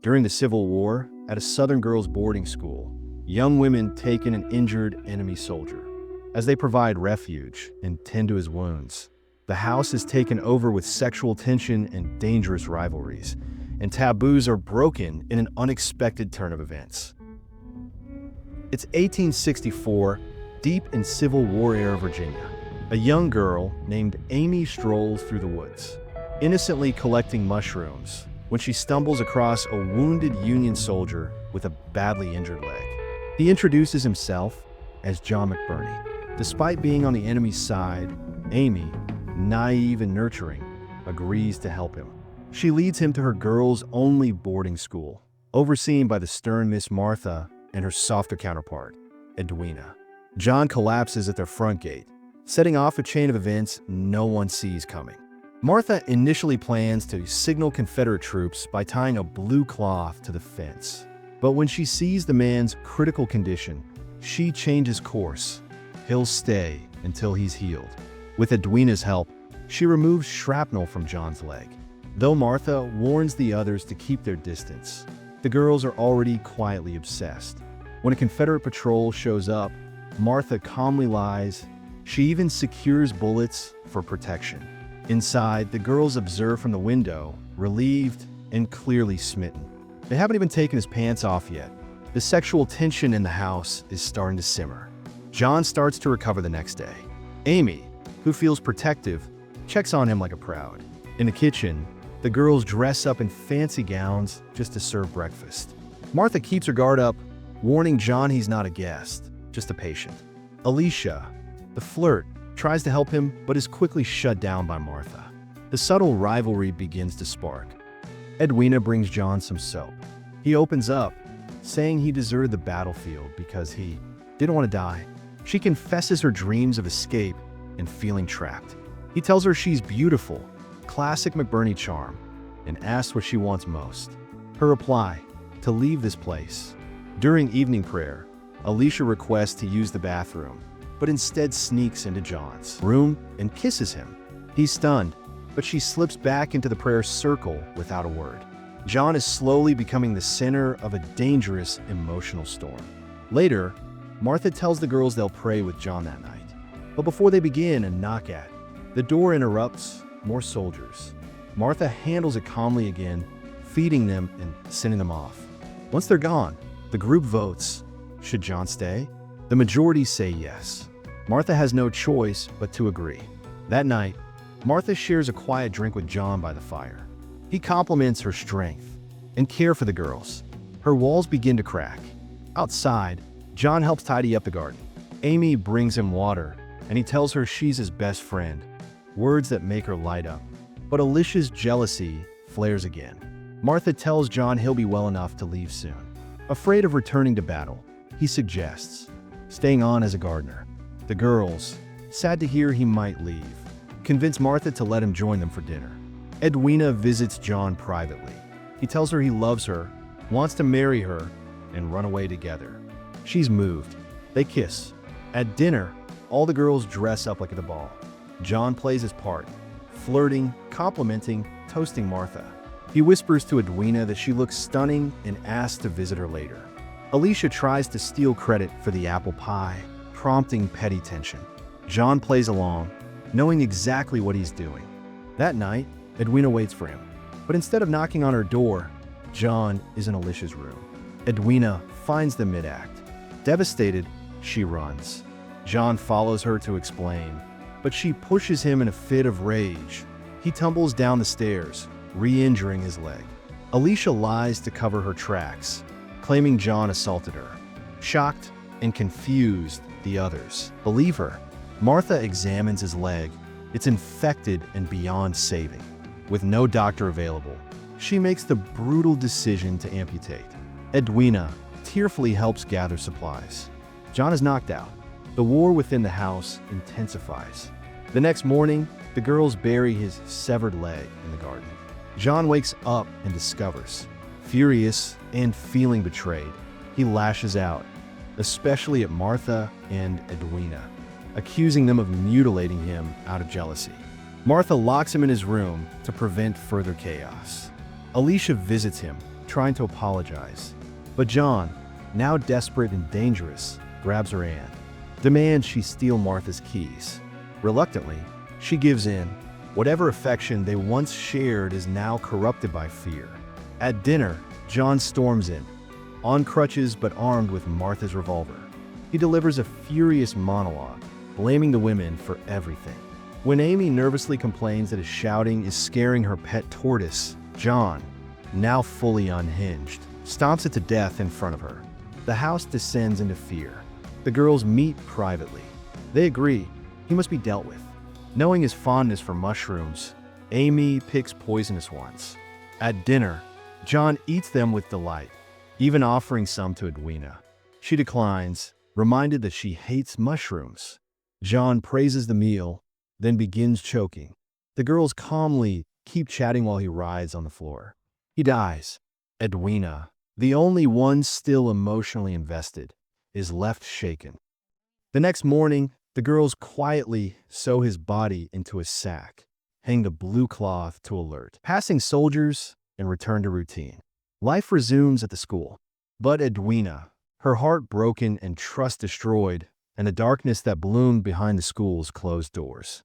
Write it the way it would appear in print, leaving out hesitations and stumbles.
During the Civil War, at a Southern girls' boarding school, young women take in an injured enemy soldier. As they provide refuge and tend to his wounds, the house is taken over with sexual tension and dangerous rivalries, and taboos are broken in an unexpected turn of events. It's 1864, deep in Civil War-era Virginia. A young girl named Amy strolls through the woods, innocently collecting mushrooms, when she stumbles across a wounded Union soldier with a badly injured leg. He introduces himself as John McBurney. Despite being on the enemy's side, Amy, naive and nurturing, agrees to help him. She leads him to her girls-only boarding school, overseen by the stern Miss Martha and her softer counterpart, Edwina. John collapses at their front gate, setting off a chain of events no one sees coming. Martha initially plans to signal Confederate troops by tying a blue cloth to the fence. But when she sees the man's critical condition, she changes course. He'll stay until he's healed. With Edwina's help, she removes shrapnel from John's leg. Though Martha warns the others to keep their distance, the girls are already quietly obsessed. When a Confederate patrol shows up, Martha calmly lies. She even secures bullets for protection. Inside, the girls observe from the window, relieved and clearly smitten. They haven't even taken his pants off yet. The sexual tension in the house is starting to simmer. John starts to recover the next day. Amy, who feels protective, checks on him like a proude. In the kitchen, the girls dress up in fancy gowns just to serve breakfast. Martha keeps her guard up, warning John he's not a guest, just a patient. Alicia, the flirt, tries to help him but is quickly shut down by Martha. The subtle rivalry begins to spark. Edwina brings John some soap. He opens up, saying he deserted the battlefield because he didn't want to die. She confesses her dreams of escape and feeling trapped. He tells her she's beautiful, classic McBurney charm, and asks what she wants most. Her reply, to leave this place. During evening prayer, Alicia requests to use the bathroom, but instead sneaks into John's room and kisses him. He's stunned, but she slips back into the prayer circle without a word. John is slowly becoming the center of a dangerous emotional storm. Later, Martha tells the girls they'll pray with John that night. But before they begin a knock at the door interrupts more soldiers. Martha handles it calmly again, feeding them and sending them off. Once they're gone, the group votes. Should John stay? The majority say yes. Martha has no choice but to agree. That night, Martha shares a quiet drink with John by the fire. He compliments her strength and care for the girls. Her walls begin to crack. Outside, John helps tidy up the garden. Amy brings him water, and he tells her she's his best friend, words that make her light up. But Alicia's jealousy flares again. Martha tells John he'll be well enough to leave soon. Afraid of returning to battle, he suggests staying on as a gardener. The girls, sad to hear he might leave, convince Martha to let him join them for dinner. Edwina visits John privately. He tells her he loves her, wants to marry her, and run away together. She's moved. They kiss. At dinner, all the girls dress up like at the ball. John plays his part, flirting, complimenting, toasting Martha. He whispers to Edwina that she looks stunning and asks to visit her later. Alicia tries to steal credit for the apple pie, prompting petty tension. John plays along, knowing exactly what he's doing. That night, Edwina waits for him. But instead of knocking on her door, John is in Alicia's room. Edwina finds them mid-act. Devastated, she runs. John follows her to explain, but she pushes him in a fit of rage. He tumbles down the stairs, re-injuring his leg. Alicia lies to cover her tracks, claiming John assaulted her. Shocked and confused, the others believe her. Martha examines his leg. It's infected and beyond saving. With no doctor available, she makes the brutal decision to amputate. Edwina tearfully helps gather supplies. John is knocked out. The war within the house intensifies. The next morning, the girls bury his severed leg in the garden. John wakes up and discovers. Furious and feeling betrayed, he lashes out, especially at Martha and Edwina, accusing them of mutilating him out of jealousy. Martha locks him in his room to prevent further chaos. Alicia visits him, trying to apologize. But John, now desperate and dangerous, grabs her hand, demands she steal Martha's keys. Reluctantly, she gives in. Whatever affection they once shared is now corrupted by fear. At dinner, John storms in, on crutches but armed with Martha's revolver. He delivers a furious monologue, blaming the women for everything. When Amy nervously complains that his shouting is scaring her pet tortoise, John, now fully unhinged, stomps it to death in front of her. The house descends into fear. The girls meet privately. They agree he must be dealt with. Knowing his fondness for mushrooms, Amy picks poisonous ones. At dinner, John eats them with delight, even offering some to Edwina. She declines, reminded that she hates mushrooms. John praises the meal, then begins choking. The girls calmly keep chatting while he writhes on the floor. He dies. Edwina, the only one still emotionally invested, is left shaken. The next morning, the girls quietly sew his body into a sack, hang the blue cloth to alert, passing soldiers, and return to routine. Life resumes at the school. But Edwina, her heart broken and trust destroyed, and the darkness that bloomed behind the school's closed doors.